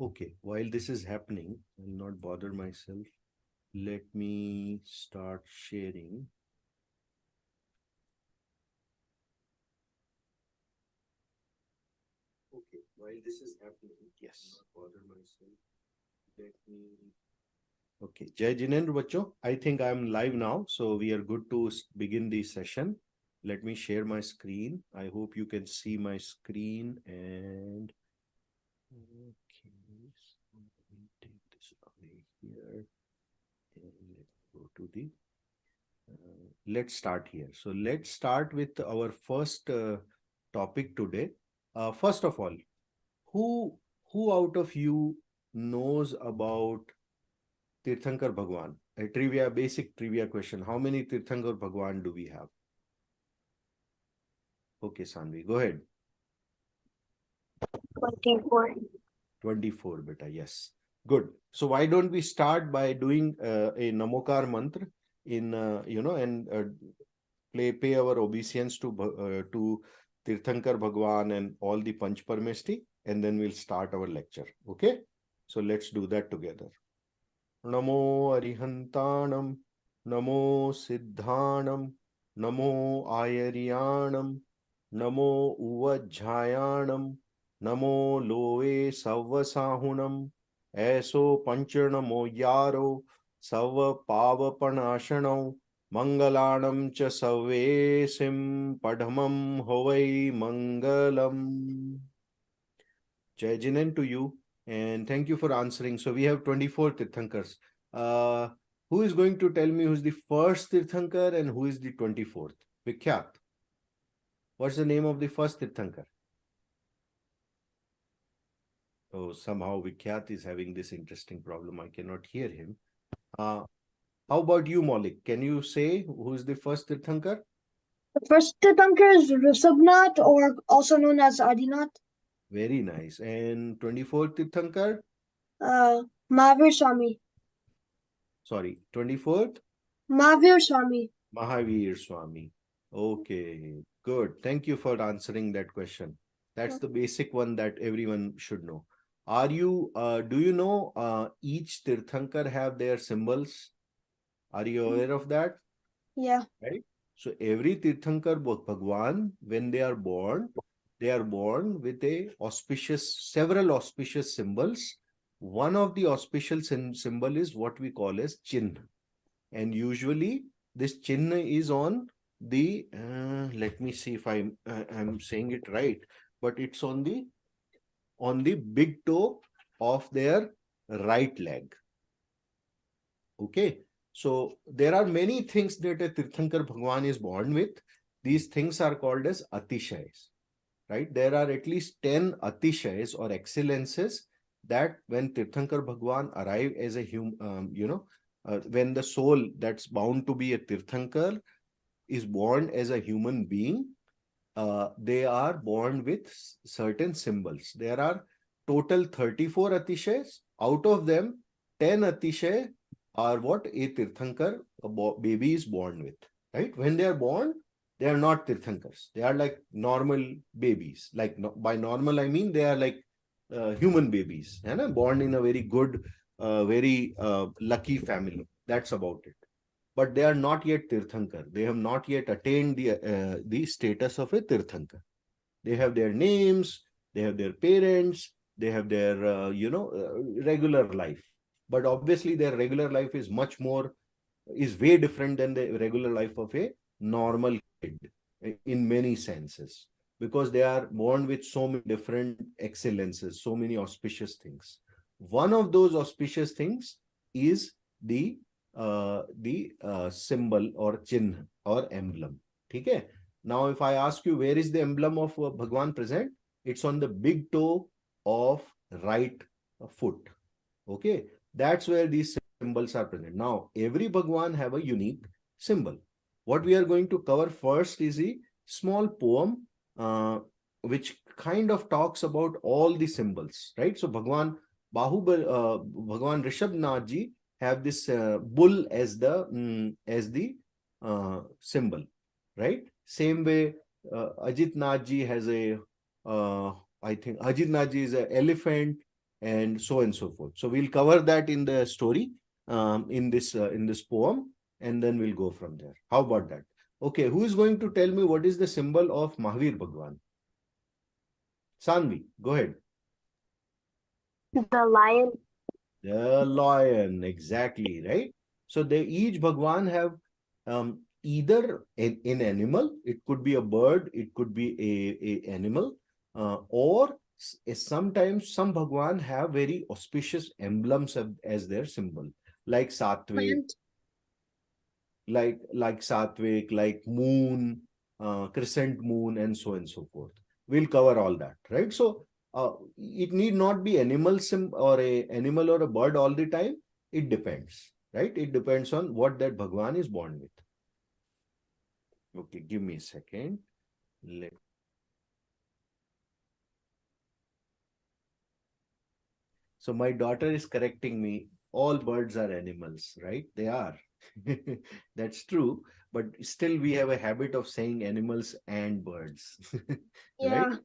Okay, while this is happening, I'll not bother myself. Let me start sharing. Okay, while this is happening, yes, not bother myself. Let me. Okay, Jai Jinendra Bacho, I think I'm live now, so we are good to begin the session. Let me share my screen. I hope you can see my screen and okay, so let me take this away here and let's go to the let's start here. So let's start with our first topic today. First of all, who who out of you knows about Tirthankar Bhagwan? A trivia, basic trivia question. How many Tirthankar Bhagwan do we have? Okay, Sanvi, go ahead. 24. 24, beta. Yes. Good. So why don't we start by doing a Namokar mantra in and pay our obeisance to Tirthankar Bhagwan and all the Panch Parmesti, and then we'll start our lecture. Okay? So let's do that together. Namo Arihantanam, Namo Siddhanam, Namo Ayaryanam, Namo Uvajjayanam, Namo Loe Savvasahunam, Eso Panchanamo Yaro, Savva Pavapanashanam, Mangalanam cha Savesim Padhamam Hovai Mangalam. Jai Jinan to you, and thank you for answering. So we have 24 Tirthankars. Uh, who is going to tell me who's the first Tirthankar and who is the 24th? Vikhyat. What's the name of the first Tirthankar? Oh, somehow Vikhyat is having this interesting problem. I cannot hear him. Uh, how about you, Maulik? Can you say who is the first Tirthankar? The first Tirthankar is Rishabhnath, or also known as Adinath. Very nice. And 24th Tirthankar? Mahavir Swami. Sorry, 24th? Mahavir Swami. Mahavir Swami. Okay, good. Thank you for answering that question. That's the basic one that everyone should know. Do you know each Tirthankar have their symbols? Are you aware of that? Yeah. Right? So every Tirthankar Bhagwan, when they are born with several auspicious symbols. One of the auspicious symbol is what we call as Chin. And usually this chinna is on the let me see if I'm saying it right, but it's on the big toe of their right leg. Okay, so there are many things that a Tirthankar Bhagwan is born with. These things are called as Atishayas, right? There are at least 10 Atishayas or excellences that when Tirthankar Bhagwan arrive as a human, when the soul that's bound to be a Tirthankar is born as a human being, they are born with certain symbols. There are total 34 Atishayas. Out of them, 10 Atishay are what a Tirthankar, baby is born with. Right? When they are born, they are not Tirthankars. They are like normal babies. Like by normal, I mean they are like human babies. Born in a very good, very lucky family. That's about it, but they are not yet Tirthankar. They have not yet attained the status of a Tirthankar. They have their names, they have their parents, they have their regular life. But obviously, their regular life is way different than the regular life of a normal kid in many senses, because they are born with so many different excellences, so many auspicious things. One of those auspicious things is the symbol or chin or emblem. Okay. Now, if I ask you where is the emblem of Bhagwan present, it's on the big toe of right foot. Okay, that's where these symbols are present. Now, every Bhagwan have a unique symbol. What we are going to cover first is a small poem which kind of talks about all the symbols, right? So Bhagwan Rishabhnath ji have this bull as the symbol, right? Same way, Ajit Nath ji has a I think Ajit Nath ji is an elephant, and so forth. So we'll cover that in the story, in this poem, and then we'll go from there. How about that? Okay, who is going to tell me what is the symbol of Mahavir Bhagwan? Sanvi, go ahead. The lion. The lion, exactly, right? So they each Bhagwan have either an animal, it could be a bird, it could be a animal, or sometimes some Bhagwan have very auspicious emblems as their symbol, like Satvik, Plant. like Satvik, like moon, crescent moon, and so forth. We'll cover all that, right? So it need not be animal or a animal or a bird all the time. It depends, right? It depends on what that Bhagwan is born with. Okay, give me a second. So my daughter is correcting me. All birds are animals, right? They are. That's true. But still, we have a habit of saying animals and birds, right? Yeah.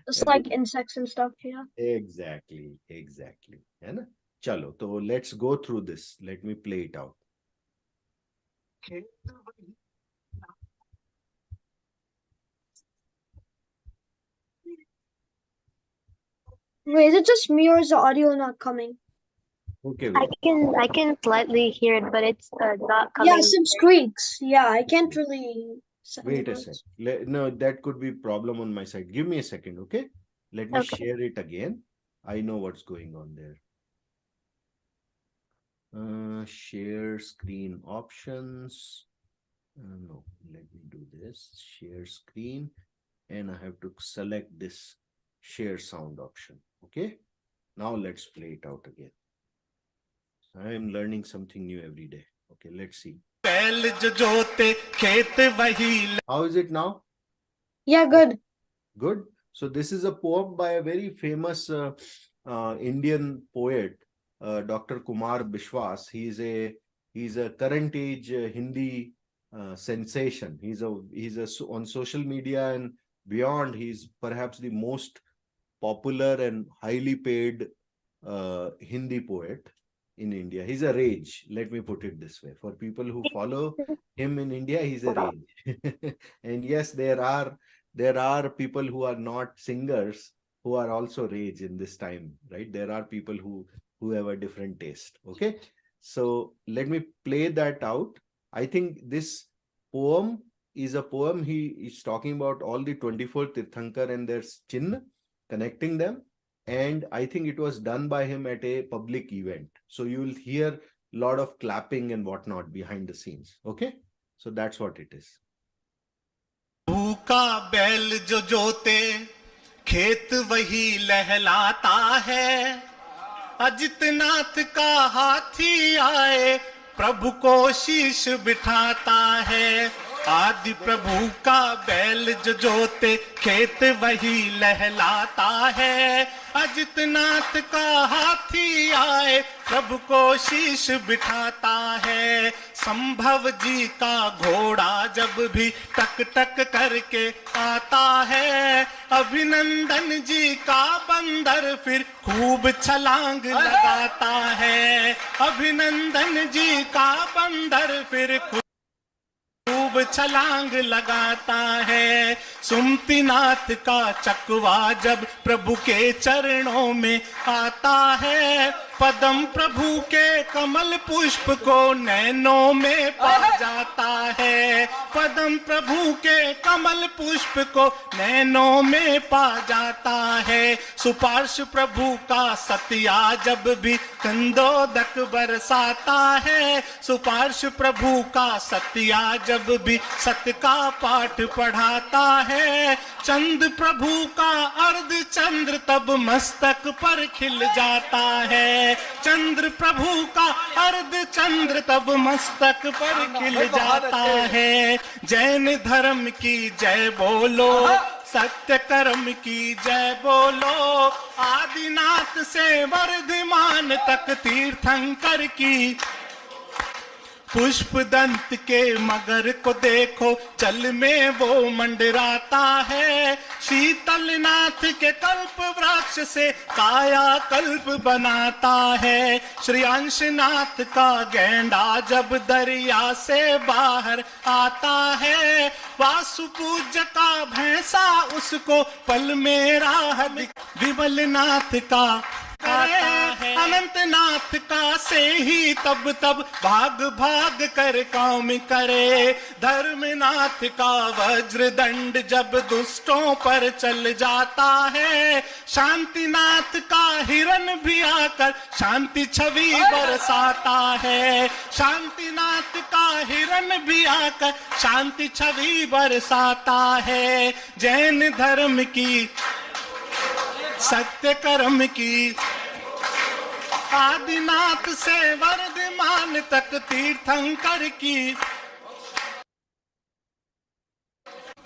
Just like insects and stuff. Yeah. Exactly, exactly. है ना? Chalo, so let's go through this. Let me play it out. Wait, is it just me or is the audio not coming? Okay, I can slightly hear it, but it's not Yeah, coming. some squeaks. Yeah, I can't really. wait a sec. No, that could be problem on my side. Give me a second, okay? Let me Okay. share it again. I know what's going on there. Share screen options. No, let me do this. Share screen, and I have to select this share sound option. Okay. Now let's play it out again. I am learning something new every day. Okay, let's see. How is it now? Yeah, good. Good. So this is a poem by a very famous Indian poet, Dr. Kumar Bishwas. He's a current age Hindi sensation. He's on social media and beyond. He's perhaps the most popular and highly paid Hindi poet in India. He's a rage. Let me put it this way. For people who follow him in India, he's a rage. And yes, there are people who are not singers who are also rage in this time, right? There are people who have a different taste. Okay, so let me play that out. I think this poem is a poem. He is talking about all the 24 Tirthankar and their chin, connecting them, and I think it was done by him at a public event. So you will hear a lot of clapping and whatnot behind the scenes. Okay, so that's what it is. भूखा बैल जो जोते खेत वही लहलाता है, अजितनाथ का हाथी आए प्रभु को शीश बिठाता है। आदि प्रभु का बैल जो जोते खेत वही लहलाता है, अजितनाथ का हाथी आए प्रभु को शीश बिठाता है। संभव जी का घोड़ा जब भी टक टक करके आता है, अभिनंदन जी का बंदर फिर खूब छलांग लगाता है। अभिनंदन जी का बंदर फिर खूब छलांग लगाता है। सुमतिनाथ का चकवा जब प्रभु के चरणों में आता है, पदम प्रभु के कमल पुष्प को नैनों में पा जाता है। पदम प्रभु के कमल पुष्प को नैनों में पा जाता है। सुपार्श प्रभु का सतिया जब भी कंदोदक बरसाता है, सुपार्श प्रभु का सतिया जब भी सत्य का पाठ पढ़ाता है। चंद प्रभु का अर्ध चंद्र तब मस्तक पर खिल जाता है। चंद्र प्रभु का अर्ध चंद्र तब मस्तक पर खिल जाता है। जैन धर्म की जय बोलो, सत्य कर्म की जय बोलो, आदिनाथ से वर्धमान तक तीर्थंकर की पुष्प दंत के मगर को देखो जल में वो मंडराता है। शीतल नाथ के कल्प वृक्ष से काया कल्प बनाता है। श्री अंशनाथ का गेंडा जब दरिया से बाहर आता है। वासु पूज्य का भैंसा उसको पल में राह विमल नाथ का आता है। अनंतनाथ का से ही तब तब भाग भाग कर काम करे। धर्मनाथ का वज्र दंड जब दुष्टों पर चल जाता है। शांतिनाथ का हिरण भी आकर शांति छवि बरसाता है। शांतिनाथ का हिरण भी आकर शांति छवि बरसाता है। जैन धर्म की सत्य कर्म की आदिनाथ से वर्धमान तक तीर्थंकर की।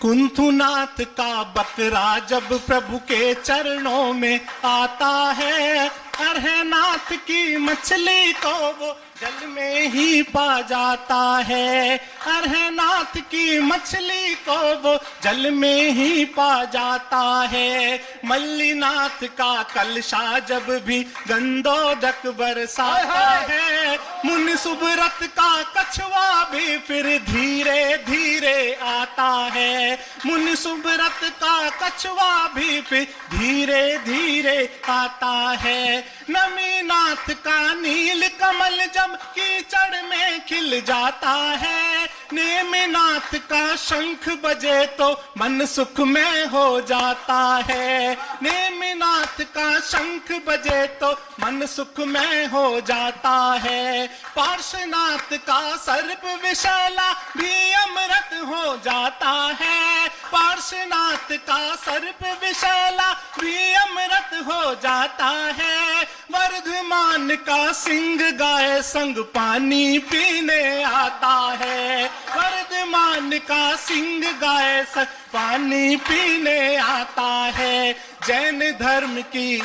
कुंथुनाथ का बकरा जब प्रभु के चरणों में आता है। अरहनाथ की मछली को वो जल में ही पा जाता है। अरहनाथ की मछली को वो जल में ही पा जाता है। मल्लीनाथ का कलशा जब भी गंधोदक बरसाता है। मुनि सुब्रत का कछुआ भी फिर धीरे धीरे आता है। मुनि सुब्रत का कछुआ भी फिर धीरे धीरे आता है। नमीनाथ का नील कमल जब कीचड़ में खिल जाता है। नेमिनाथ का शंख बजे तो मन सुख में हो जाता है। नेमिनाथ का शंख बजे तो मन सुख में हो जाता है। पार्श्वनाथ का सर्प विशाला भी अमृत हो जाता है। पार्श्वनाथ का सर्प विशाला भी अमृत हो जाता है। वर्धमान का सिंह गाय संग पानी पीने आता है। वर्धमान का सिंह गाय संग पानी पीने आता है। जैन धर्म की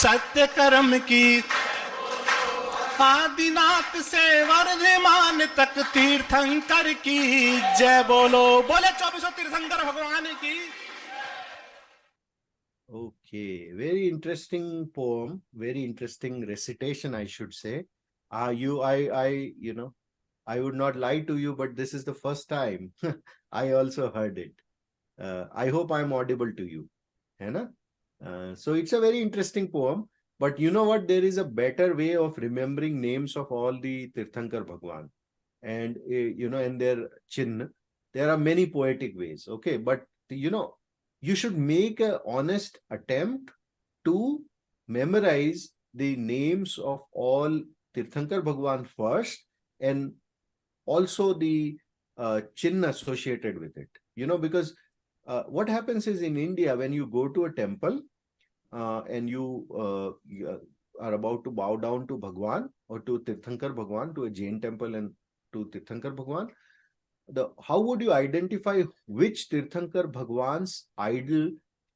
सत्य कर्म की आदिनाथ से वर्धमान तक तीर्थंकर की जय। बोलो बोले 24 तीर्थंकर भगवान की। Okay, very interesting poem, very interesting recitation, I should say. I would not lie to you, but this is the first time I also heard it. I hope I'm audible to you. है ना? So it's a very interesting poem. But you know what? There is a better way of remembering names of all the Tirthankar Bhagwan. And, in their chin, there are many poetic ways. Okay, but, you should make an honest attempt to memorize the names of all Tirthankar Bhagwan first, and also the chin associated with it. Because what happens is, in India, when you go to a temple and you are about to bow down to Bhagwan or to Tirthankar Bhagwan, to a Jain temple and to Tirthankar Bhagwan, how would you identify which Tirthankar Bhagwan's idol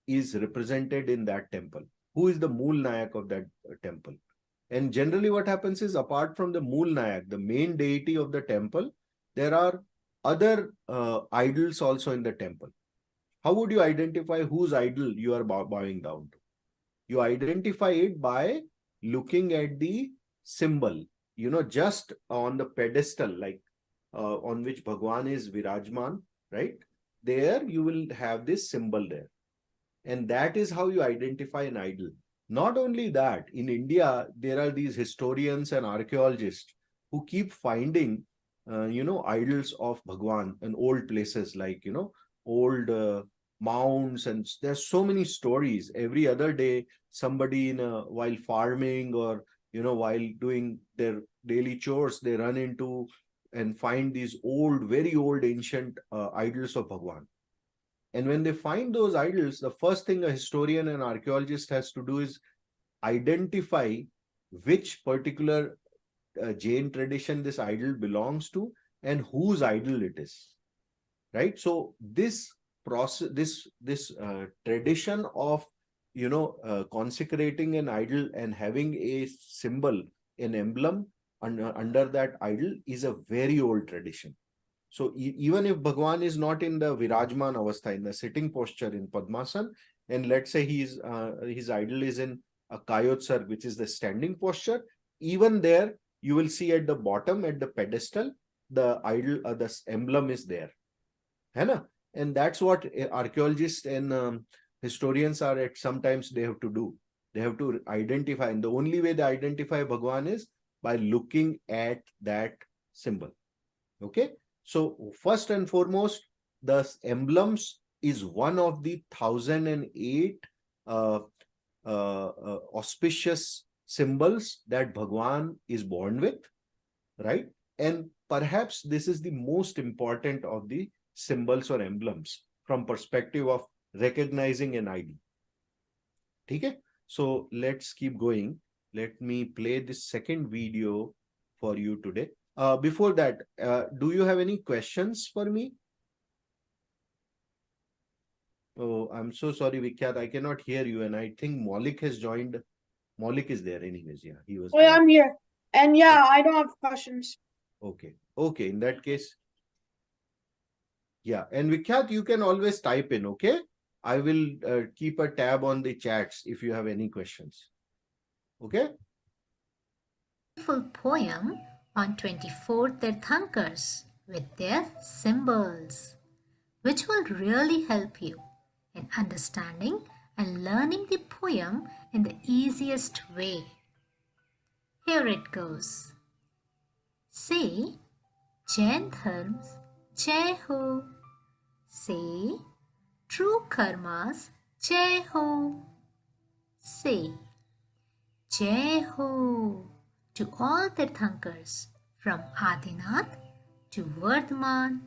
is represented in that temple? Who is the Mool Nayak of that temple? And generally what happens is, apart from the Mool Nayak, the main deity of the temple, there are other idols also in the temple. How would you identify whose idol you are bowing down to? You identify it by looking at the symbol, just on the pedestal, like on which Bhagwan is Virajman, right? There you will have this symbol there. And that is how you identify an idol. Not only that, in India, there are these historians and archaeologists who keep finding, idols of Bhagwan in old places, like, old mounds. And there's so many stories. Every other day, somebody while farming or, while doing their daily chores, they run into and find these old, very old ancient idols of Bhagwan. And when they find those idols, the first thing a historian and archaeologist has to do is identify which particular Jain tradition this idol belongs to and whose idol it is, right? So this process, this tradition of, consecrating an idol and having a symbol, an emblem, under that idol is a very old tradition. So even if Bhagwan is not in the Virajman Avastha, in the sitting posture in Padmasan, and let's say his idol is in a Kayotsar, which is the standing posture, even there you will see at the bottom, at the pedestal, the idol, the emblem is there. है ना? And that's what archaeologists and historians are at sometimes they have to do. They have to identify, and the only way they identify Bhagwan is by looking at that symbol. Okay? So first and foremost, the emblems is one of the 1008 auspicious symbols that Bhagwan is born with, right? And perhaps this is the most important of the symbols or emblems from perspective of recognizing an idol. Okay? So let's keep going. Let me play this second video for you today. Before that, do you have any questions for me? Oh, I'm so sorry, Vikyat. I cannot hear you. And I think Maulik has joined. Maulik is there anyways. Yeah, he was. Oh, yeah, I'm here. And yeah, I don't have questions. Okay. Okay. In that case. Yeah. And Vikyat, you can always type in. Okay. I will keep a tab on the chats if you have any questions. Okay. Full poem on 24 Tirthankars with their symbols, which will really help you in understanding and learning the poem in the easiest way. Here it goes. Say, Jain Dharms, Jai Ho. Say, True Karmas, Jai Ho. Say, Jai Ho to all Tirthankars from Adinath to Vardhaman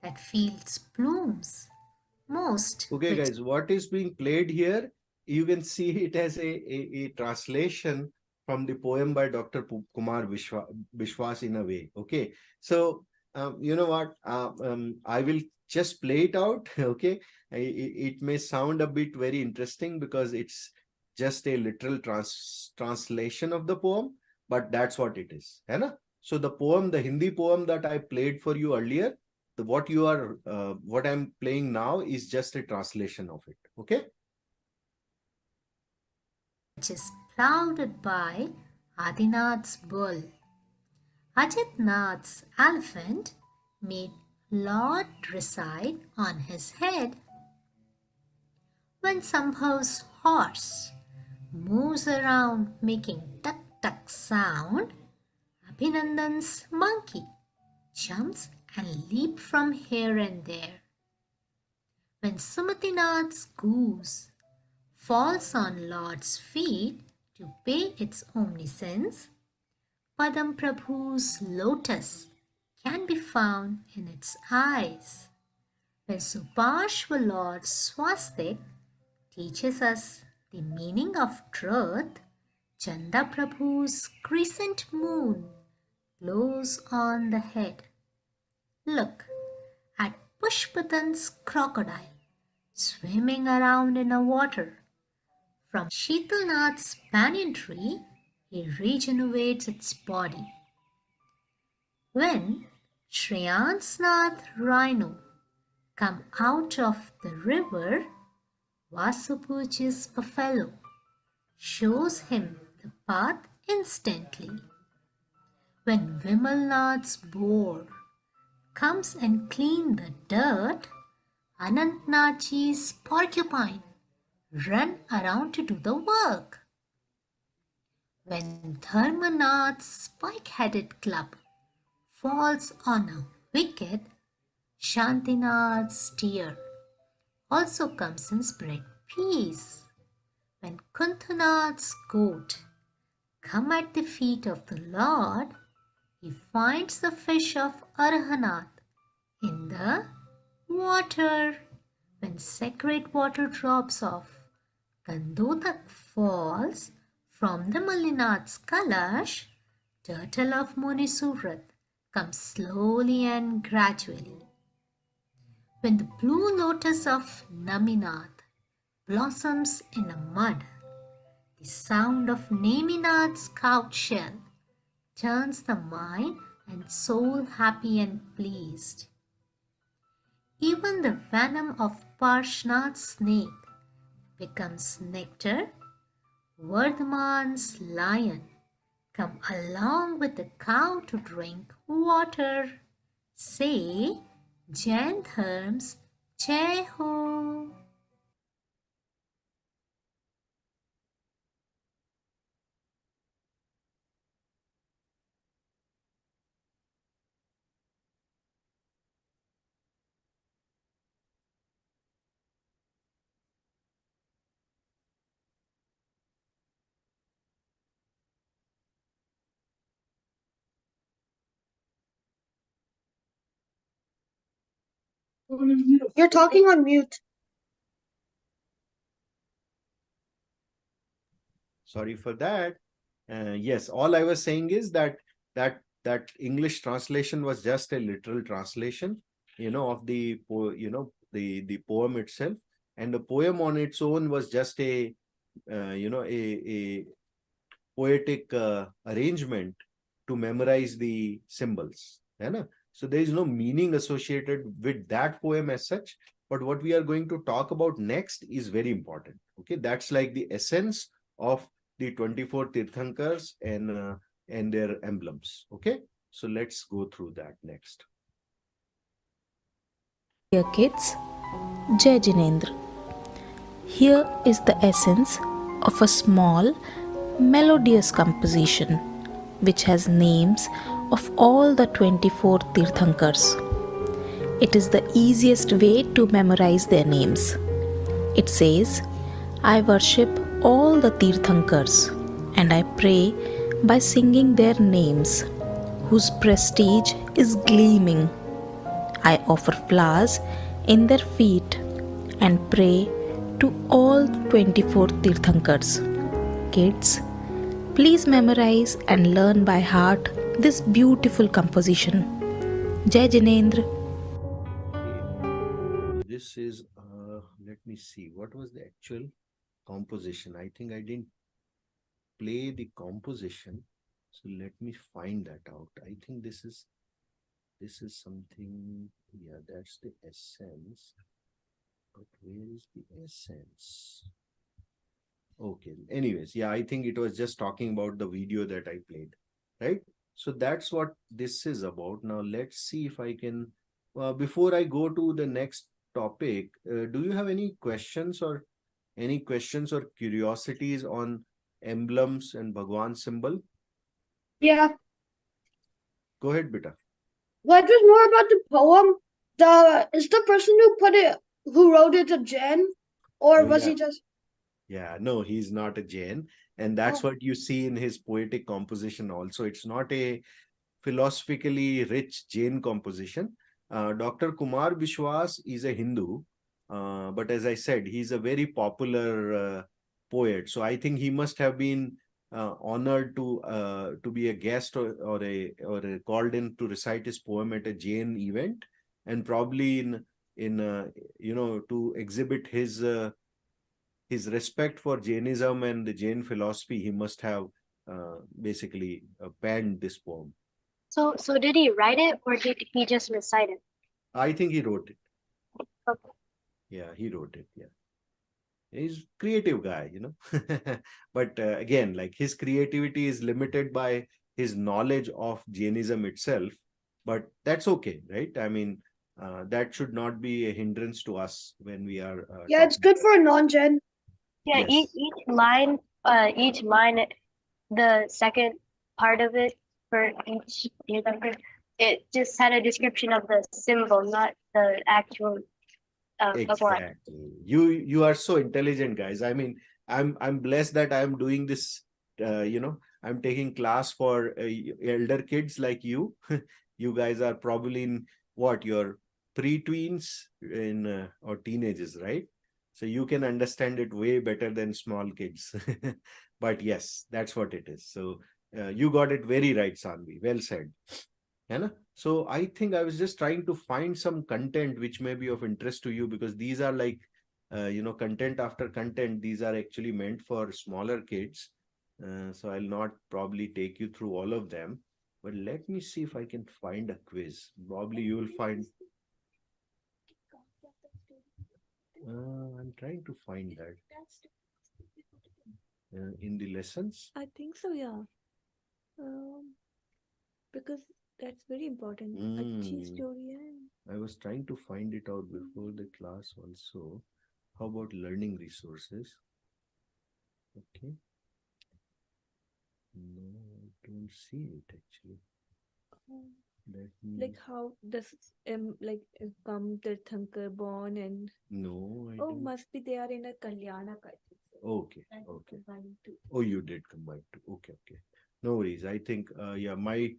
that fields blooms most. Okay, guys, what is being played here, you can see it as a translation from the poem by Dr. Kumar Vishwas in a way. Okay, so you know what, I will just play it out. Okay, it may sound a bit very interesting because it's just a literal translation of the poem, but that's what it is. Hai na? So the poem, the Hindi poem that I played for you earlier, what I'm playing now is just a translation of it. Okay. Which is ploughed by Adinath's bull. Ajitnath's elephant made Lord reside on his head. When Sambhav's horse moves around making tuk-tuk sound, Abhinandan's monkey jumps and leaps from here and there. When Sumatinath's goose falls on Lord's feet to pay its obeisance, Padam Prabhu's lotus can be found in its eyes. When Suparshva Lord's swastik teaches us the meaning of truth, Chanda Prabhu's crescent moon glows on the head. Look at Pushpatan's crocodile swimming around in the water. From Sheetalnath's banyan tree, he regenerates its body. When Shreyansnath rhino come out of the river, Vasupuji's buffalo shows him the path instantly. When Vimalnath's boar comes and clean the dirt, Anantnathji's porcupine run around to do the work. When Dharmanath's spike-headed club falls on a wicket, Shantinath's deer also comes and spread peace. When Kunthanath's goat come at the feet of the Lord, he finds the fish of Arhanath in the water. When sacred water drops off Gandodak falls from the Malinath's kalash, turtle of Munisurat comes slowly and gradually. When the blue lotus of Naminath blossoms in a mud, the sound of Neminath's couch shell turns the mind and soul happy and pleased. Even the venom of Parshnath's snake becomes nectar. Vardhaman's lion come along with the cow to drink water. Say, Jain Dharm's Jai Ho. You're talking on mute. Sorry for that. Yes, all I was saying is that English translation was just a literal translation, of the the poem itself, and the poem on its own was just a poetic arrangement to memorize the symbols. So there is no meaning associated with that poem as such. But what we are going to talk about next is very important. Okay, that's like the essence of the 24 Tirthankars and their emblems. Okay, so let's go through that next. Dear kids, Jai Jinendra. Here is the essence of a small, melodious composition which has names of all the 24 Tirthankars. It is the easiest way to memorize their names. It says, I worship all the Tirthankars and I pray by singing their names, whose prestige is gleaming. I offer flowers in their feet and pray to all 24 Tirthankars. Kids, please memorize and learn by heart this beautiful composition. Jai Jinendra. This is, let me see, what was the actual composition? I think I didn't play the composition. So let me find that out. I think this is something, yeah, that's the essence. But where is the essence? Okay, anyways, yeah, I think it was just talking about the video that I played, right? So that's what this is about. Now let's see if I can, before I go to the next topic, do you have any questions or curiosities on emblems and Bhagwan symbol? Yeah. Go ahead, beta. What was more about the poem? Is the person who wrote it a Jain? Or Oh, was yeah. he just Yeah, no, he's not a Jain. And that's what you see in his poetic composition also. It's not a philosophically rich Jain composition. Dr. Kumar Bishwas is a Hindu, but as I said, he's a very popular poet. So I think he must have been honored to be a guest or a called in to recite his poem at a Jain event, and probably in to exhibit his respect for Jainism and the Jain philosophy. He must have basically penned this poem. So did he write it or did he just recite it? I think he wrote it. Okay. Yeah, he wrote it. Yeah. He's a creative guy, But again, like his creativity is limited by his knowledge of Jainism itself. But that's okay, right? I mean, that should not be a hindrance to us when we are. Yeah, it's good for a non-Jain. Yeah, Yes. each line, the second part of it for each Tirthankar, it just had a description of the symbol, not the actual Bhagwan. Exactly. You are so intelligent, guys. I mean, I'm blessed that I'm doing this. I'm taking class for elder kids like you. You guys are probably in what, your pre-tweens in or teenagers, right? So you can understand it way better than small kids. But yes, that's what it is. So you got it very right, Sanvi. Well said. So I think I was just trying to find some content which may be of interest to you, because these are like content after content. These are actually meant for smaller kids. So I'll not probably take you through all of them, but let me see if I can find a quiz. Probably you will find. I'm trying to find that in the lessons. I think so, yeah. Because that's very important. अच्छी story है. I was trying to find it out before the class also. How about learning resources? Okay. No, I don't see it actually. Let me... Like how does come Tirthankar born and No, I oh don't. must be they are in a Kalyana kind. Okay, okay. Oh, you did combine two. Okay, okay. No worries. I think yeah, my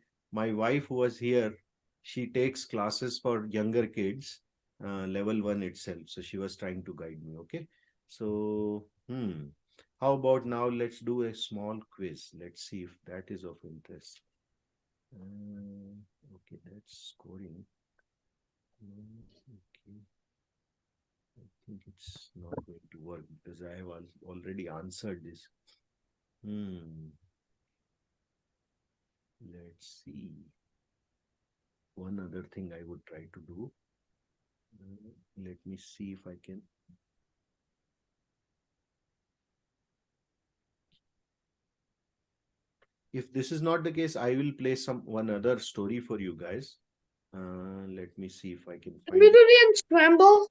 wife who was here, she takes classes for younger kids, level 1 itself. So she was trying to guide me. Okay. So how about now let's do a small quiz. Let's see if that is of interest. Okay, that's scoring. Okay. I think it's not going to work because I have already answered this. Let's see. One other thing I would try to do. Let me see if I can. If this is not the case, I will play one other story for you guys. Let me see if I can find. Immediately and scramble.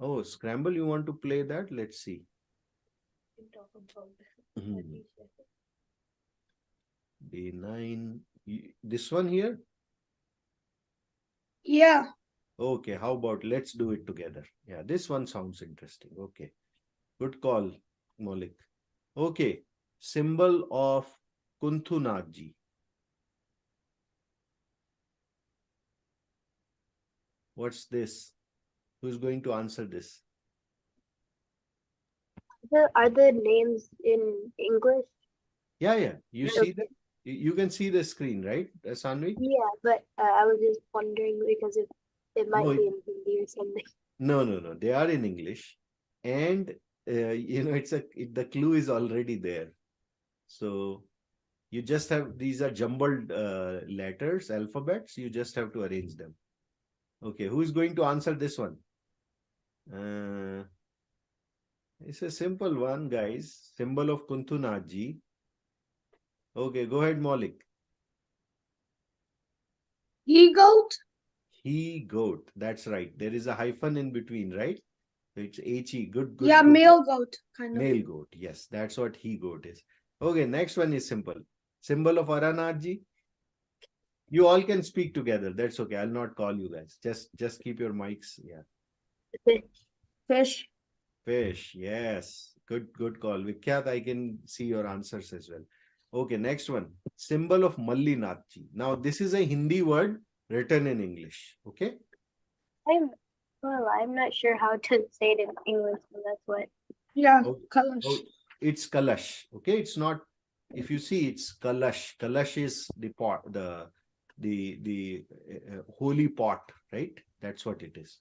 Oh, scramble! You want to play that? Let's see. Day 9. This one here? Yeah. Okay, how about let's do it together. Yeah, this one sounds interesting. Okay. Good call, Maulik. Okay. Symbol of Kunthunatji. What's this? Who's going to answer this? Are the names in English? Yeah, yeah. You see that? You can see the screen, right, Sanvi? Yeah, but I was just wondering because it might No, be in Hindi or something. No. They are in English, and the clue is already there. So you just have, these are jumbled letters, alphabets. You just have to arrange them. Okay, who is going to answer this one? It's a simple one, guys. Symbol of Kunthunatji. Okay, go ahead, Maulik. He goat. He goat. That's right. There is a hyphen in between, right? So it's H-E. Good. Yeah, good. male goat, kind of. Male goat. Yes, that's what he goat is. Okay, next one is simple. Symbol of Aranatji. You all can speak together. That's okay. I'll not call you guys. Just keep your mics. Yeah. Fish. Fish. Yes. Good call. Vikhyat, I can see your answers as well. Okay, next one. Symbol of Mallinathji. Now, this is a Hindi word written in English. Okay. I'm not sure how to say it in English, so that's what. Yeah, Oh, Kalash. oh, it's Kalash. Okay, it's not. If you see, it's Kalash. Kalash is the pot, the holy pot, right? That's what it is.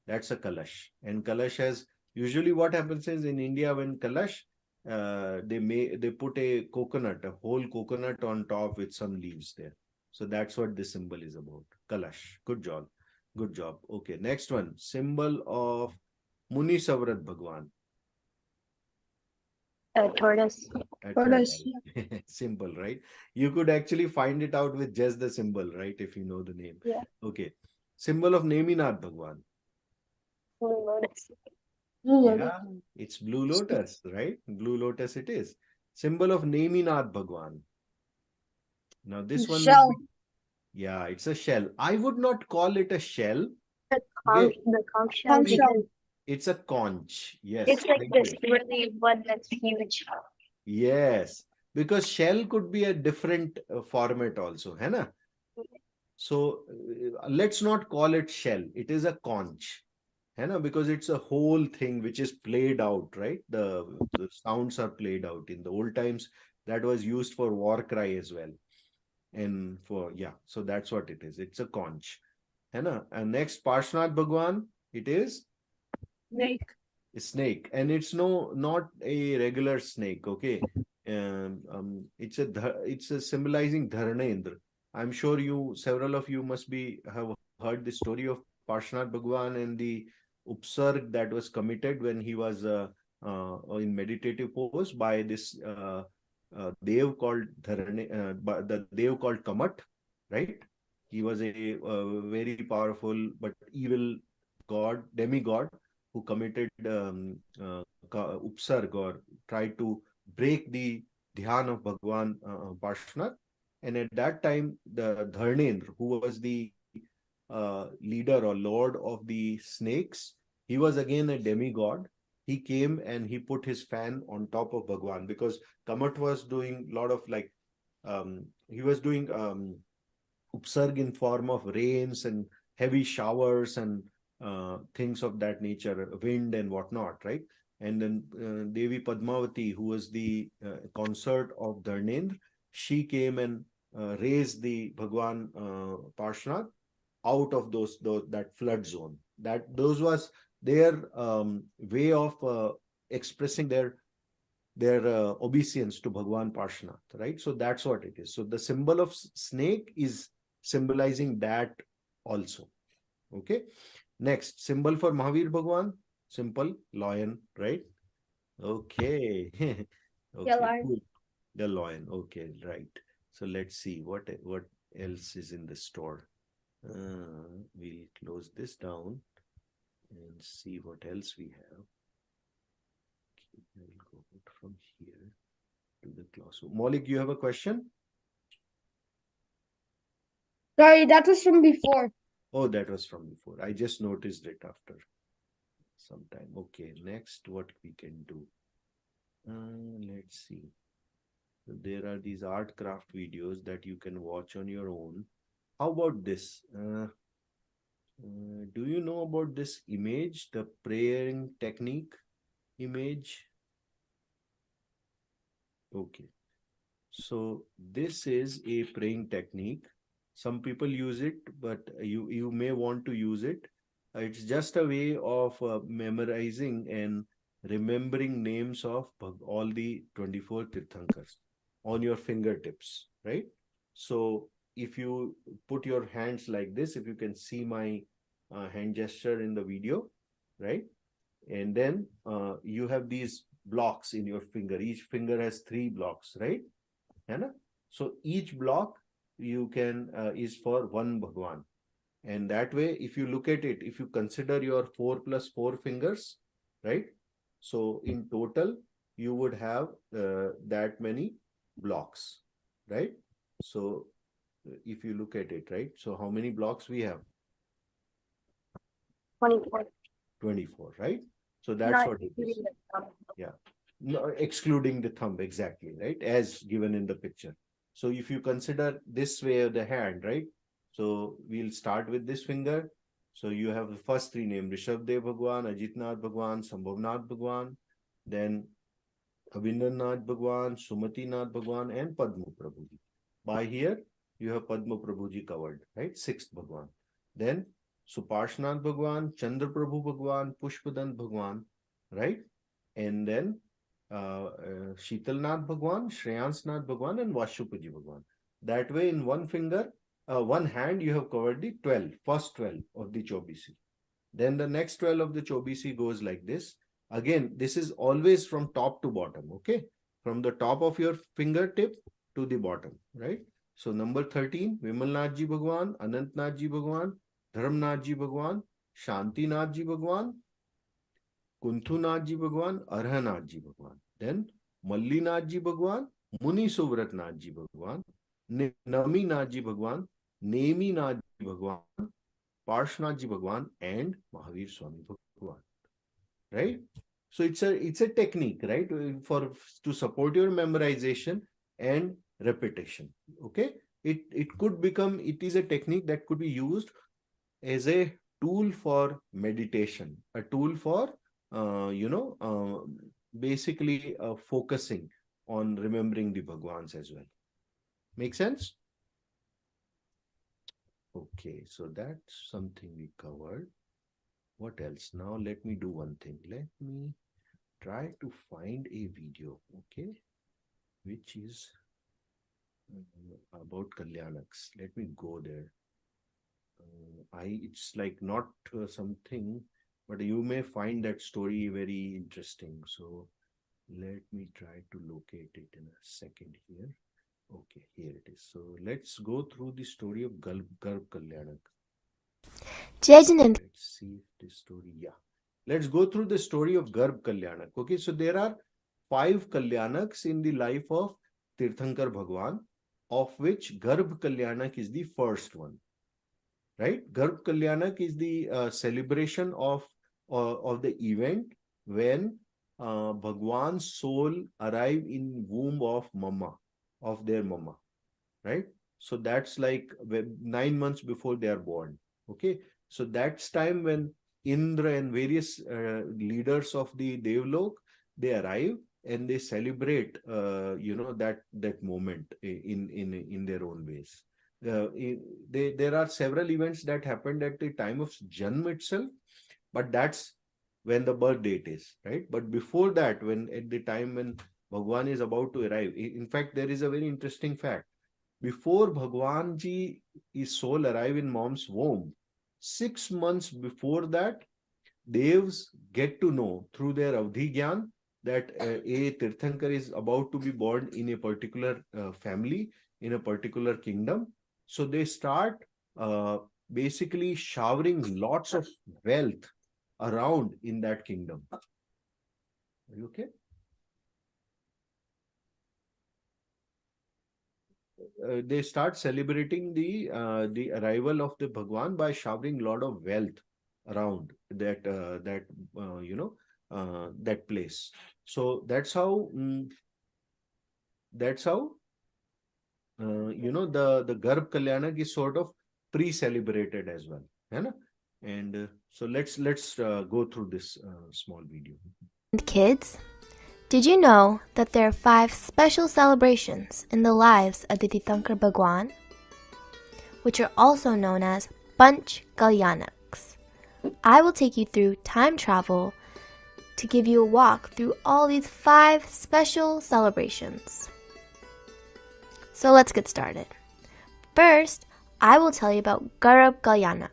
That's a Kalash. And Kalash has, usually what happens is in India when Kalash, they put a coconut, a whole coconut on top with some leaves there. So that's what this symbol is about. Kalash. Good job. Good job. Okay, next one. Symbol of Muni Savrat Bhagwan. A tortoise. A Tortoise, turtle. Simple, right? You could actually find it out with just the symbol, right? If you know the name. Yeah. Okay. Symbol of Neminath Bhagwan. Blue lotus. Yeah, it's blue lotus, right? Blue lotus it is. Symbol of Neminath Bhagwan. Now this one Shell. would be, yeah, it's a shell. I would not call it a shell. The Okay. conch shell. Conch shell. because It's a conch. Yes. It's like thank this you. really one that's huge. Yes, because shell could be a different format also, hai na? So let's not call it shell. It is a conch, hai na? Because it's a whole thing which is played out, right? The sounds are played out. In the old times, that was used for war cry as well. And for, yeah, so that's what it is. It's a conch. Hai na? And next, Parshnath Bhagwan, it is Snake. a snake. And it's not a regular snake, okay? it's a symbolizing Dharnendra. I'm sure several of you must be have heard the story of Parshanath Bhagwan and the upsarg that was committed when he was in meditative pose by this dev called the dev called Kamat, right? He was a very powerful but evil demigod who committed upsarg or tried to break the dhyan of Bhagwan Parshanath. And at that time, the Dharnendra, who was the leader or lord of the snakes, he was again a demigod. He came and he put his fan on top of Bhagwan because Kamat was doing a lot of he was doing upsarg in form of rains and heavy showers and things of that nature, wind and whatnot, right? And then Devi Padmavati, who was the consort of Dharnendra, she came and raised the Bhagwan Parshanath out of that flood zone. Those was their way of expressing their obeisance to Bhagwan Parshanath, right? So that's what it is. So the symbol of snake is symbolizing that also. Okay. Next, symbol for Mahavir Bhagwan, simple lion, right? Okay. Okay, lion. cool. The lion. Okay, right. So let's see what else is in the store. We'll close this down and see what else we have. Okay, I'll go from here to the classroom. Maulik, you have a question? Sorry, that was from before. Oh, that was from before. I just noticed it after some time. Okay, next, what we can do? Let's see. So there are these art craft videos that you can watch on your own. How about this? Do you know about this image, the praying technique image? Okay. So this is a praying technique. Some people use it, but you may want to use it. It's just a way of memorizing and remembering names of all the 24 Tirthankars on your fingertips, right? So if you put your hands like this, if you can see my hand gesture in the video, right? And then you have these blocks in your finger. Each finger has 3 blocks, right? So each block you can is for one Bhagwan. And that way, if you look at it, if you consider your 4 plus 4 fingers, right? So in total, you would have that many blocks, right? So if you look at it, right? So how many blocks we have? 24. 24, right? So that's Not what it is. including the thumb. Yeah. No, excluding the thumb, exactly, right? As given in the picture. So if you consider this way of the hand, right? So we'll start with this finger. So you have the first 3 names, Rishabdev Bhagwan, Ajitnath Bhagwan, Sambhavnath Bhagwan, then Abhindranath Bhagwan, Sumatinath Bhagwan, and Padma Prabhuji. By here, you have Padma Prabhuji covered, right? 6th Bhagwan. Then Suparshnath Bhagwan, Chandra Prabhu Bhagwan, Pushpadant Bhagwan, right? And then Sheetalnath Bhagwan, Shreyansnath Bhagwan, and Vashupaji Bhagwan. That way, in one finger, one hand, you have covered the first 12 of the Chobisi. Then the next 12 of the Chobisi goes like this. Again, this is always from top to bottom, okay? From the top of your fingertip to the bottom, right? So number 13, Vimalnathji Bhagwan, Anantnathji Bhagwan, Dharamnathji Bhagwan, Shantinathji Bhagwan, Kuntunathji Bhagwan, Arhanathji Bhagwan. Then Mallinathji Bhagwan, Muni Suvratnathji Bhagwan, Naminathji Bhagwan, Neminathji Bhagwan, Parshnathji Bhagwan, and Mahavir Swami Bhagwan. Right? So it's a technique, right? To support your memorization and repetition. Okay. It is a technique that could be used as a tool for meditation, a tool for basically focusing on remembering the Bhagwans as well. Make sense? Okay, so that's something we covered. What else? Now let me do one thing. Let me try to find a video. Okay. which is about Kalyanaks. Let me go there. It's like not something, but you may find that story very interesting. So let me try to locate it in a second here. Okay, here it is. So let's go through the story of Garb Kalyanak. Let's see this story. Yeah. Let's go through the story of Garb Kalyanak. Okay, so there are 5 Kalyanaks in the life of Tirthankar Bhagwan, of which Garb Kalyanak is the first one. Right? Garb Kalyanak is the celebration of the event when Bhagwan's soul arrive in womb of Mama, of their Mama. Right? So that's like 9 months before they are born. Okay. So that's time when Indra and various leaders of the Devlok, they arrive and they celebrate, that moment in their own ways. There are several events that happened at the time of Janm itself, but that's when the birth date is, right? But before that, when at the time when Bhagwan is about to arrive, in fact, there is a very interesting fact. Before Bhagwan ji, his soul arrive in mom's womb, 6 months before that, Devs get to know through their Avdhi Gyan that a Tirthankar is about to be born in a particular family, in a particular kingdom. So they start basically showering lots of wealth around in that kingdom. Are you okay? They start celebrating the arrival of the Bhagwan by showering a lot of wealth around that that place. So that's how the Garb Kalyanak is sort of pre-celebrated as well. And so let's go through this small video. Kids, did you know that there are 5 special celebrations in the lives of the Tirthankar Bhagwan, which are also known as Panch Kalyanaks? I will take you through time travel to give you a walk through all these 5 special celebrations. So let's get started. First, I will tell you about Garb Kalyanak.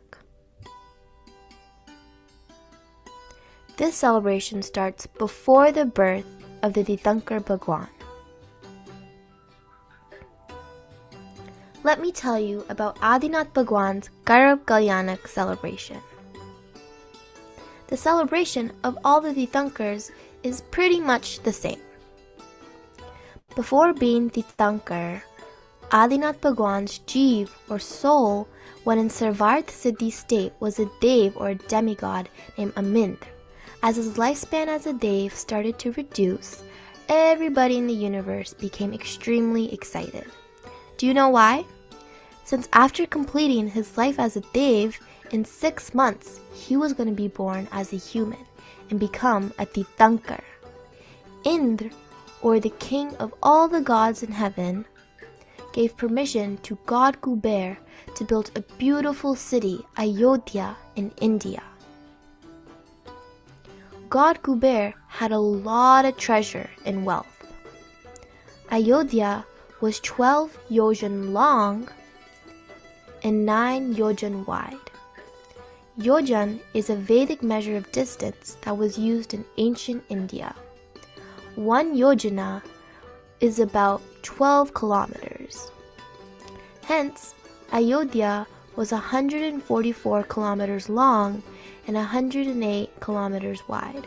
This celebration starts before the birth of the Tirthankar Bhagwan. Let me tell you about Adinath Bhagwan's Garb Kalyanak celebration. The celebration of all the Tirthankars is pretty much the same. Before being Tirthankar, Adinath Bhagwan's Jeev or soul when in Sarvarth Siddhi state was a Dev or a demigod named Amindra. As his lifespan as a Dev started to reduce, everybody in the universe became extremely excited. Do you know why? Since after completing his life as a Dev, in 6 months he was going to be born as a human and become a Tirthankar. Indra, or the king of all the gods in heaven, gave permission to God Kuber to build a beautiful city, Ayodhya, in India. God Kuber had a lot of treasure and wealth. Ayodhya was 12 yojan long and 9 yojan wide. Yojan is a Vedic measure of distance that was used in ancient India. 1 yojana is about 12 kilometers. Hence, Ayodhya was 144 kilometers long and 108 kilometers wide.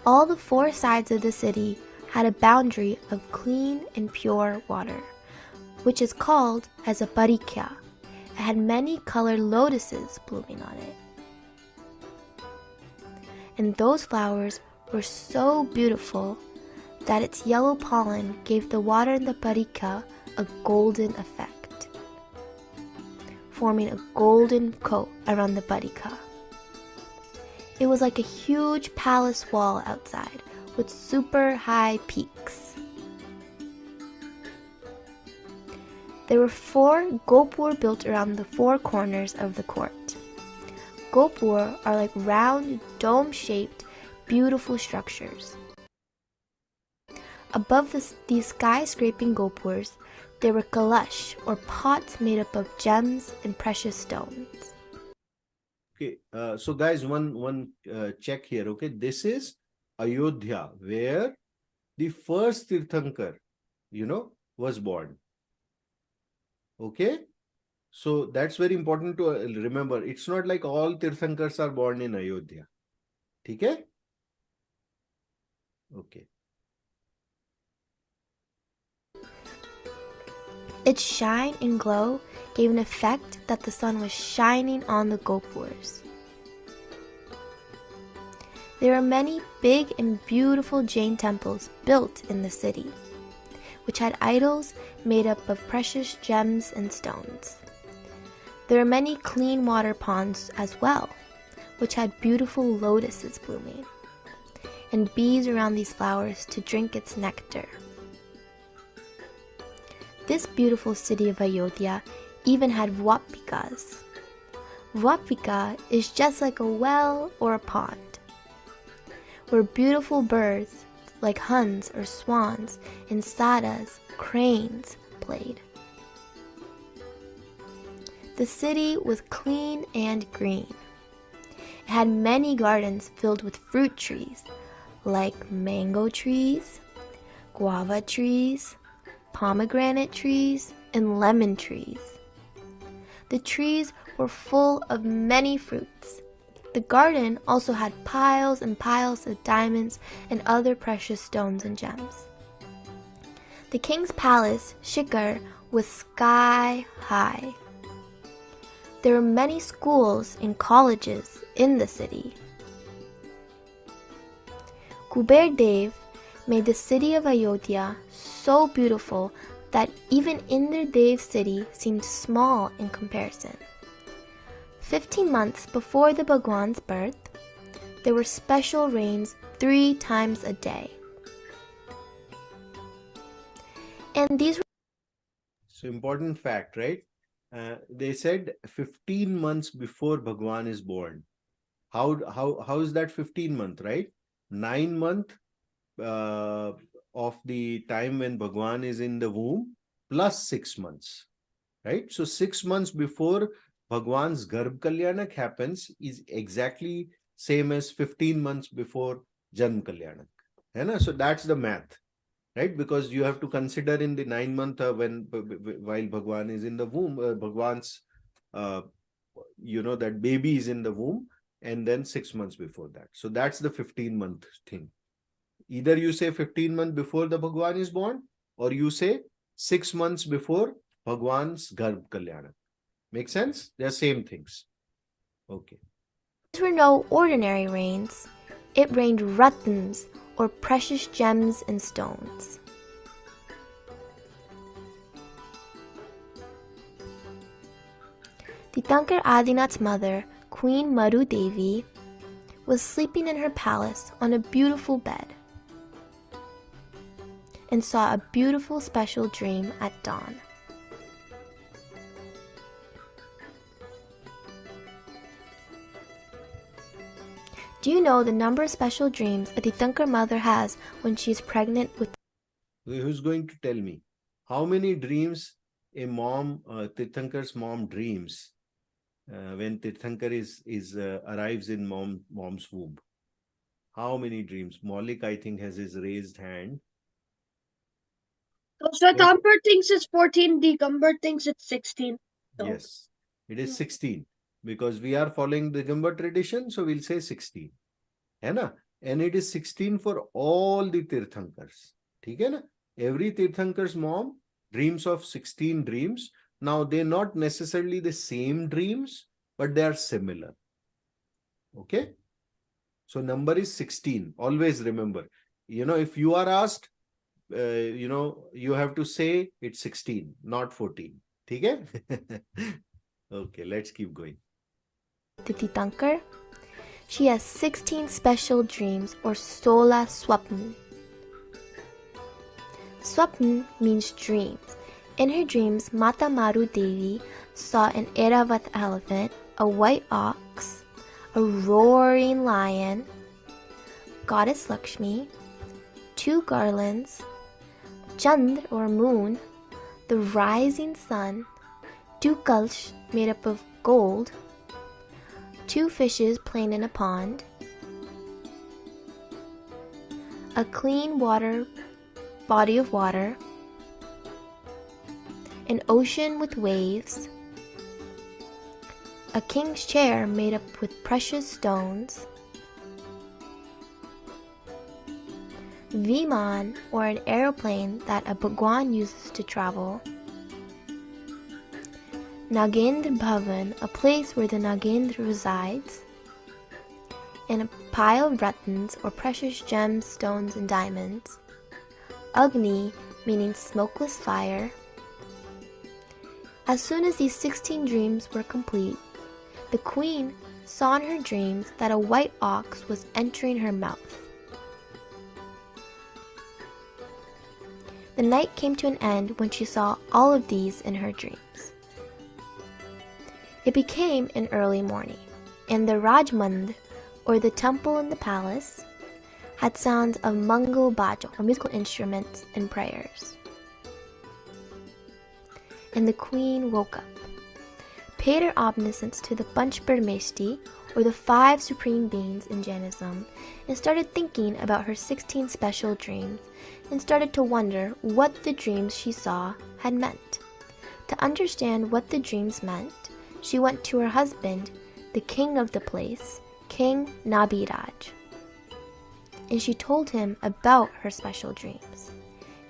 All the 4 sides of the city had a boundary of clean and pure water, which is called as a parikya. It had many colored lotuses blooming on it. And those flowers were so beautiful that its yellow pollen gave the water in the parikya a golden effect, forming a golden coat around the parikya. It was like a huge palace wall outside with super high peaks. There were 4 gopur built around the 4 corners of the court. Gopur are like round, dome-shaped, beautiful structures. Above these skyscraping gopurs, there were kalash, or pots made up of gems and precious stones. Okay, so guys, one check here. Okay, this is Ayodhya, where the first Tirthankar, was born. Okay, so that's very important to remember. It's not like all Tirthankars are born in Ayodhya. Okay? Okay. Its shine and glow gave an effect that the sun was shining on the gopurs. There are many big and beautiful Jain temples built in the city, which had idols made up of precious gems and stones. There are many clean water ponds as well, which had beautiful lotuses blooming, and bees around these flowers to drink its nectar. This beautiful city of Ayodhya even had Vwapikas. Vwapika is just like a well or a pond, where beautiful birds like huns or swans and sadas, cranes, played. The city was clean and green. It had many gardens filled with fruit trees like mango trees, guava trees, pomegranate trees, and lemon trees. The trees were full of many fruits. The garden also had piles and piles of diamonds and other precious stones and gems. The king's palace, Shikar, was sky high. There were many schools and colleges in the city. Kuber Dev made the city of Ayodhya so beautiful that even Indra Dev's city seemed small in comparison. 15 months before the Bhagwan's birth, there were special rains 3 times a day. And these were... So important fact, right? They said 15 months before Bhagwan is born. How is that 15 month, right? 9 month of the time when Bhagwan is in the womb plus 6 months, right? So 6 months before Bhagwan's Garbh Kalyanak happens is exactly same as 15 months before Janm Kalyanak. So that's the math, right? Because you have to consider in the 9 month while Bhagwan is in the womb, Bhagwan's, that baby is in the womb, and then 6 months before that. So that's the 15-month thing. Either you say 15 months before the Bhagwan is born, or you say 6 months before Bhagwan's Garbh Kalyanak. Make sense? They're same things. Okay. These were no ordinary rains. It rained ratans, or precious gems and stones. Tirthankar Adinath's mother, Queen Maru Devi, was sleeping in her palace on a beautiful bed and saw a beautiful special dream at dawn. Do you know the number of special dreams a Tirthankar mother has when she is pregnant with... Who's going to tell me? How many dreams a mom, Tirthankar's mom dreams when Tirthankar arrives in mom's womb? How many dreams? Maulik, I think, has his raised hand. So Shwetambar thinks it's 14, Digambar thinks it's 16. So. Yes, it is 16. Because we are following the Digambar tradition, so we'll say 16. And it is 16 for all the Tirthankars. Every Tirthankar's mom dreams of 16 dreams. Now, they're not necessarily the same dreams, but they are similar. Okay? So, number is 16. Always remember. If you are asked, you have to say it's 16, not 14. Okay? Okay, let's keep going. Tirthankar, she has 16 special dreams, or 16 swapn. Swapn means dreams. In her dreams, Mata Maru Devi saw an Airavat elephant, a white ox, a roaring lion, Goddess Lakshmi, 2 garlands, Chand or moon, the rising sun, 2 kalsh made up of gold, 2 fishes playing in a pond, a clean body of water, an ocean with waves, a king's chair made up with precious stones, Viman, or an aeroplane that a Bhagwan uses to travel, Nagendra Bhavan, a place where the Nagendra resides, and a pile of ratans, or precious gems, stones, and diamonds, Agni, meaning smokeless fire. As soon as these 16 dreams were complete, the queen saw in her dreams that a white ox was entering her mouth. The night came to an end when she saw all of these in her dreams. It became an early morning, and the Rajmand, or the temple in the palace, had sounds of Mangal Bajo, or musical instruments, and prayers. And the queen woke up, paid her obeisance to the Panchparameshti, or the 5 supreme beings in Jainism, and started thinking about her 16 special dreams, and started to wonder what the dreams she saw had meant. To understand what the dreams meant, she went to her husband, the king of the place, King Nabiraj, and she told him about her special dreams.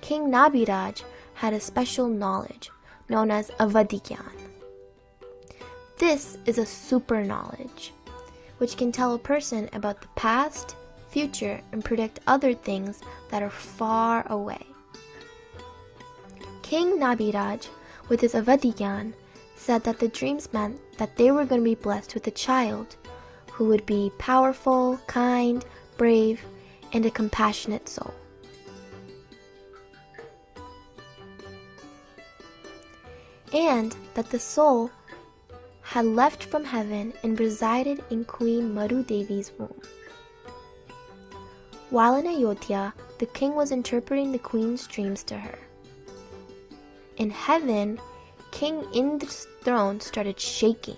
King Nabiraj had a special knowledge known as Avadhigyan. This is a super knowledge, which can tell a person about the past, future, and predict other things that are far away. King Nabiraj, with his Avadhigyan, said that the dreams meant that they were going to be blessed with a child who would be powerful, kind, brave, and a compassionate soul. And that the soul had left from heaven and resided in Queen Maru Devi's womb. While in Ayodhya, the king was interpreting the queen's dreams to her. In heaven, King Indra's throne started shaking.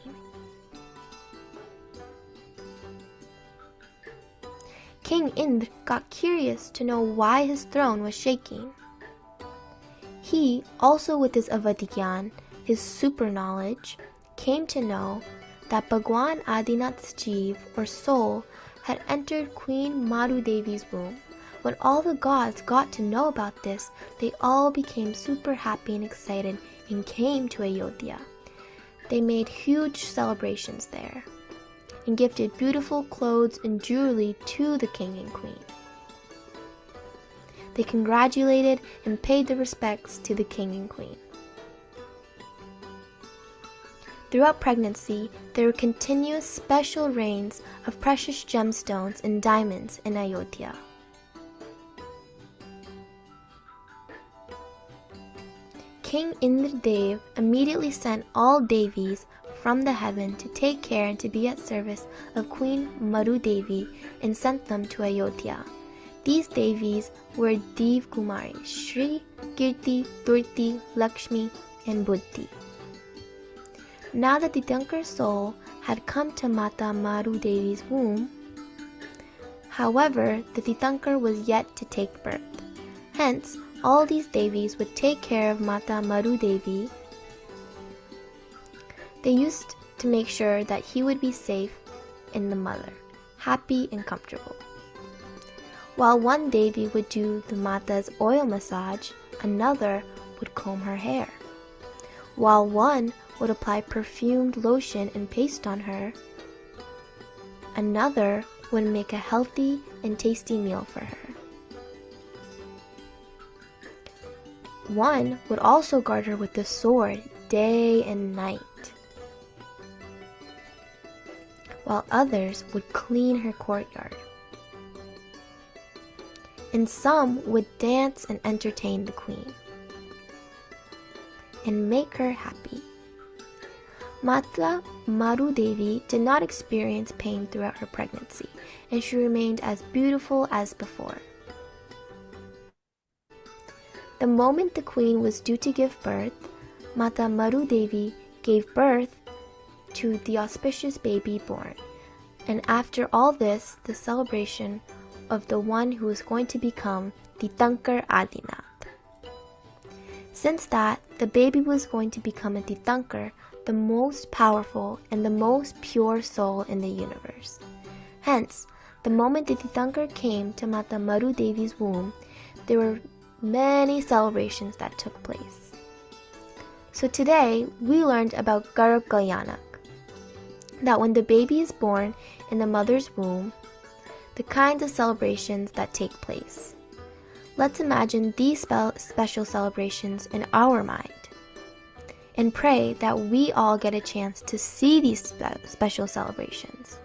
King Indra got curious to know why his throne was shaking. He, also with his Avadhigyan, his super knowledge, came to know that Bhagwan Adinath's Jeev, or soul, had entered Queen Maru Devi's womb. When all the gods got to know about this, they all became super happy and excited and came to Ayodhya. They made huge celebrations there and gifted beautiful clothes and jewelry to the king and queen. They congratulated and paid their respects to the king and queen. Throughout pregnancy, there were continuous special rains of precious gemstones and diamonds in Ayodhya. King Indradev immediately sent all Devis from the heaven to take care and to be at service of Queen Maru Devi and sent them to Ayodhya. These Devis were Dev Kumari, Shri, Kirti, Durti, Lakshmi, and Buddhi. Now that the Tirthankar's soul had come to Mata Maru Devi's womb, however, the Tirthankar was yet to take birth. Hence, all these Devis would take care of Mata Maru Devi. They used to make sure that he would be safe in the mother, happy and comfortable. While one Devi would do the Mata's oil massage, another would comb her hair. While one would apply perfumed lotion and paste on her, another would make a healthy and tasty meal for her. One would also guard her with the sword day and night, while others would clean her courtyard. And some would dance and entertain the queen and make her happy. Mata Maru Devi did not experience pain throughout her pregnancy, and she remained as beautiful as before. The moment the queen was due to give birth, Mata Maru Devi gave birth to the auspicious baby born. And after all this, the celebration of the one who is going to become Titankar Adinath. Since that, the baby was going to become a Titankar, the most powerful and the most pure soul in the universe. Hence, the moment the Titankar came to Mata Maru Devi's womb, there were many celebrations that took place. So today, we learned about Garab Kalyanak, that when the baby is born in the mother's womb, the kinds of celebrations that take place. Let's imagine these special celebrations in our mind and pray that we all get a chance to see these special celebrations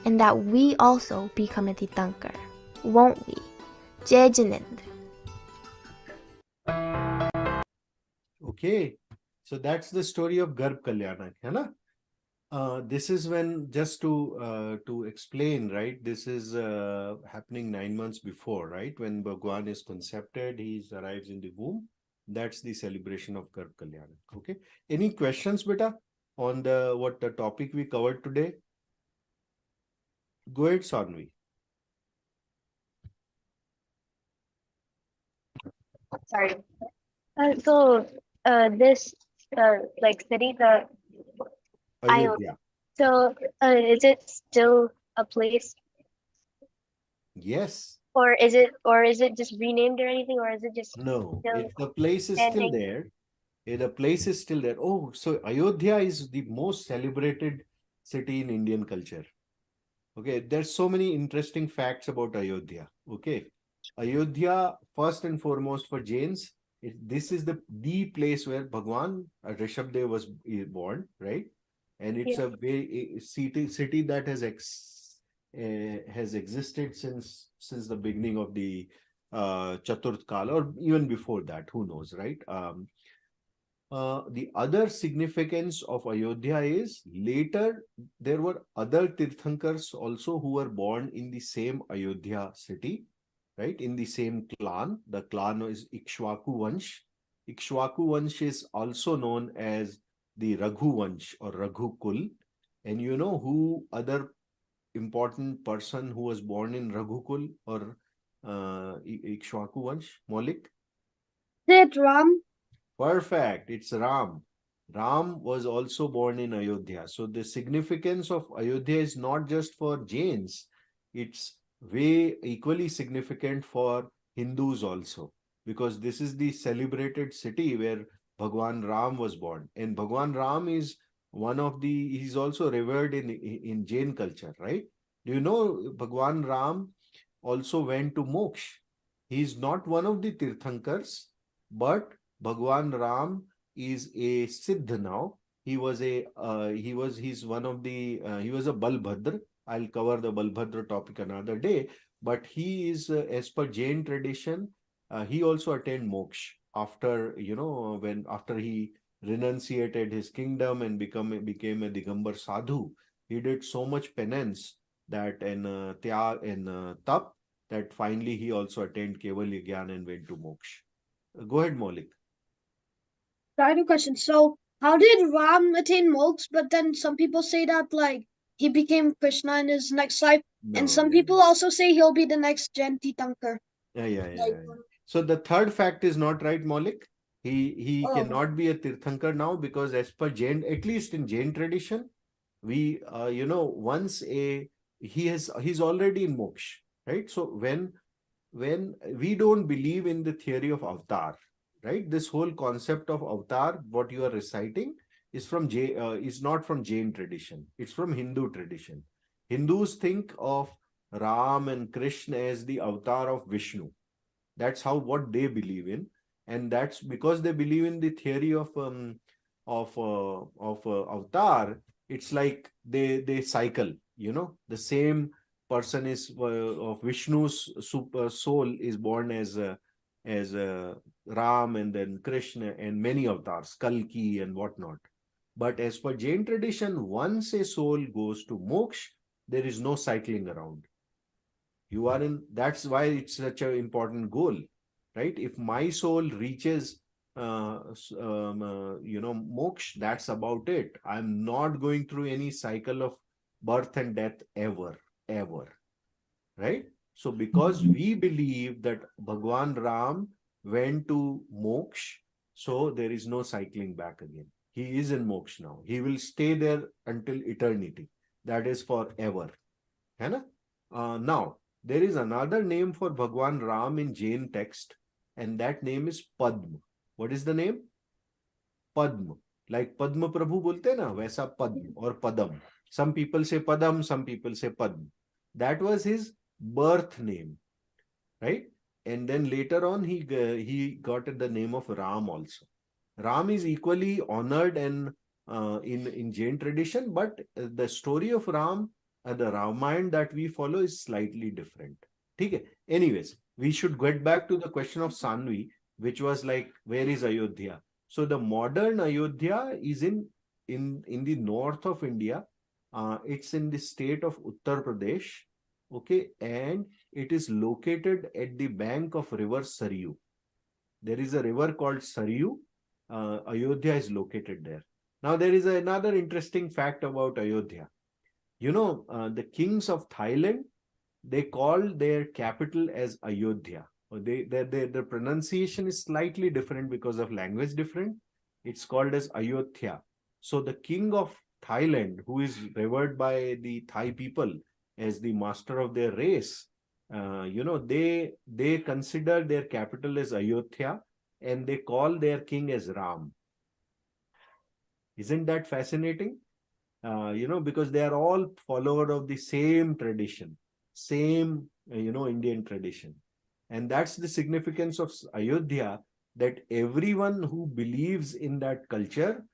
and that we also become a Titankar, won't we? Jai Jinendra. Okay, so that's the story of Garb Kalyanak, hai na? This is when, just to explain, right? This is happening 9 months before, right? When Bhagwan is concepted, he arrives in the womb. That's the celebration of Garb Kalyanak. Okay. Any questions, beta, on what the topic we covered today? Go ahead, Sanvi. Sorry. This like city, the Ayodhya. Ayodhya. So is it still a place, Yes. or is it just renamed or anything, or is it just No, still the place is still standing? there. The place is still there. Oh, so Ayodhya is the most celebrated city in Indian culture. Okay, there's so many interesting facts about Ayodhya. Okay, Ayodhya, first and foremost for Jains, this is the place where Bhagwan Rishabdev was born, right? And it's a very city that has existed since the beginning of the Chaturth Kala, or even before that. Who knows, right? The other significance of Ayodhya is later there were other Tirthankars also who were born in the same Ayodhya city, right? In the same clan. The clan is Ikshwaku Vansh. Ikshwaku Vansh is also known as the Raghu Vansh or Raghu Kul. And you know who other important person who was born in Raghu Kul or Ikshwaku Vansh? Maulik? Is it Ram? Perfect. It's Ram. Ram was also born in Ayodhya. So the significance of Ayodhya is not just for Jains. It's way equally significant for Hindus also. Because this is the celebrated city where Bhagwan Ram was born. And Bhagwan Ram is he's also revered in Jain culture, right? Do you know Bhagwan Ram also went to moksha? He's not one of the Tirthankars, but Bhagwan Ram is a Siddha now. He's one of the, he was a Balbhadra. I'll cover the Balbhadra topic another day. But he is, as per Jain tradition, he also attained moksha after, after he renunciated his kingdom and became a Digambar Sadhu. He did so much penance that tap, that finally he also attained Kevalya Gyan and went to moksha. Go ahead, Maulik. I have a question. So, how did Ram attain moksha? But then some people say that like he became Krishna in his next life, and some people also say he'll be the next Jain Tirthankar. Yeah. So the third fact is not right, Maulik. He cannot be a Tirthankar now because as per Jain, at least in Jain tradition, we he's already in moksha, right? So when we don't believe in the theory of avatar, right? This whole concept of avatar, what you are reciting, is not from Jain tradition. It's from Hindu tradition. Hindus think of Ram and Krishna as the avatar of Vishnu. That's what they believe in, and that's because they believe in the theory of avatar. It's like they cycle. The same person is of Vishnu's super soul is born as Ram, and then Krishna, and many avatars, Kalki and whatnot. But as per Jain tradition, once a soul goes to moksha, there is no cycling around. That's why it's such an important goal, right? If my soul reaches, moksha, that's about it. I'm not going through any cycle of birth and death ever, ever, right? So because we believe that Bhagwan Ram went to moksha, so there is no cycling back again. He is in moksha now. He will stay there until eternity. That is forever. है ना? Now, there is another name for Bhagwan Ram in Jain text, and that name is Padma. What is the name? Padma. Like Padma Prabhu bolte na, वैसा Padma or Padam. Some people say Padam, some people say Padma. That was his birth name, right? And then later on, he got the name of Ram also. Ram is equally honored and in Jain tradition, but the story of Ram, the Ramayana that we follow is slightly different. Okay. Anyways, we should get back to the question of Sanvi, which was like, where is Ayodhya? So the modern Ayodhya is in the north of India. It's in the state of Uttar Pradesh. Okay, and it is located at the bank of river Saryu. There is a river called Saryu. Ayodhya is located there. Now, there is another interesting fact about Ayodhya. You know, the kings of Thailand, they call their capital as Ayodhya. The pronunciation is slightly different because of language different. It's called as Ayodhya. So the king of Thailand, who is revered by the Thai people as the master of their race, they consider their capital as Ayodhya, and they call their king as Ram. Isn't that fascinating? Because they are all followers of the same tradition, same, Indian tradition. And that's the significance of Ayodhya, that everyone who believes in that culture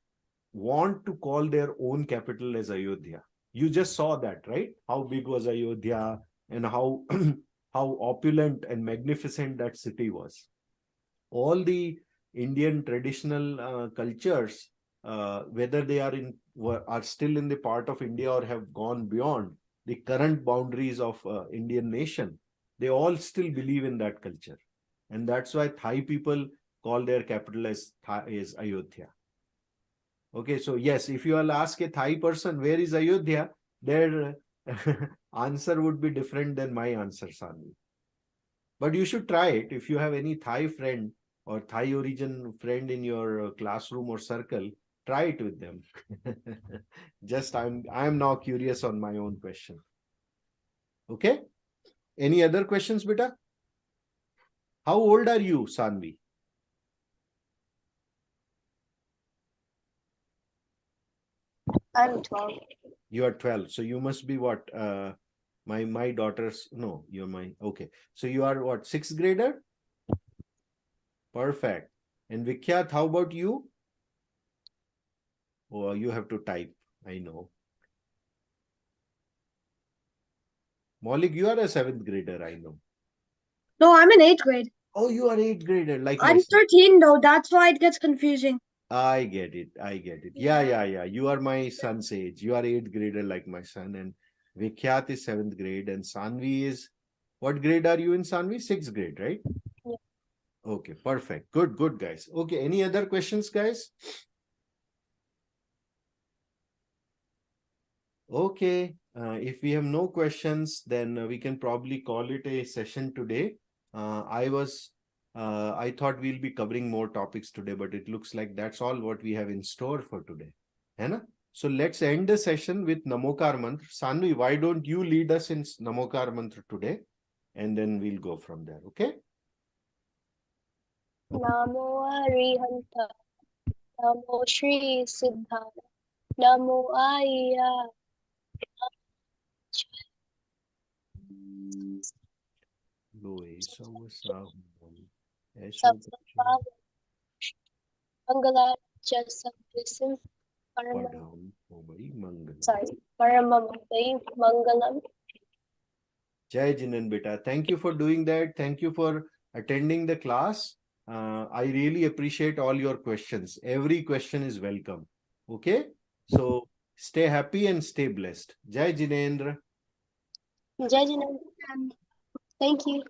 want to call their own capital as Ayodhya. You just saw that, right? How big was Ayodhya and how, how opulent and magnificent that city was. All the Indian traditional cultures, whether they are still in the part of India or have gone beyond the current boundaries of Indian nation, they all still believe in that culture. And that's why Thai people call their capital as Ayodhya. Okay, so yes, if you all ask a Thai person, where is Ayodhya, their answer would be different than my answer, Sanvi. But you should try it. If you have any Thai friend or Thai origin friend in your classroom or circle, try it with them. Just I'm now curious on my own question. Okay. Any other questions, beta? How old are you, Sanvi? I'm 12. You are 12. So you must be what? My daughter's, no, you're my, okay. So you are what, 6th grader? Perfect. And Vikhyat, how about you? Oh, you have to type. I know. Maulik, you are a 7th grader, I know. No, I'm in 8th grade. Oh, you are 8th grader, like I'm myself. 13 though, that's why it gets confusing. I get it. Yeah. You are my son's age. You are 8th grader like my son, and Vikhyat is 7th grade, and Sanvi is, what grade are you in, Sanvi? 6th grade, right? Yeah. Okay, perfect. Good, guys. Okay, any other questions, guys? Okay, if we have no questions, then we can probably call it a session today. I thought we'll be covering more topics today, but it looks like that's all what we have in store for today. Hai na? So let's end the session with Namokar Mantra. Sanvi, why don't you lead us in Namokar Mantra today? And then we'll go from there, okay? Namo Arihanta. Namo Shri Siddhara. Namo Aya. Mangala Jasavisim Paramamampai Mangalam. Jai Jinan Beta. Thank you for doing that. Thank you for attending the class. I really appreciate all your questions. Every question is welcome. Okay? So stay happy and stay blessed. Jai Jinendra. Jai Jinan. Thank you.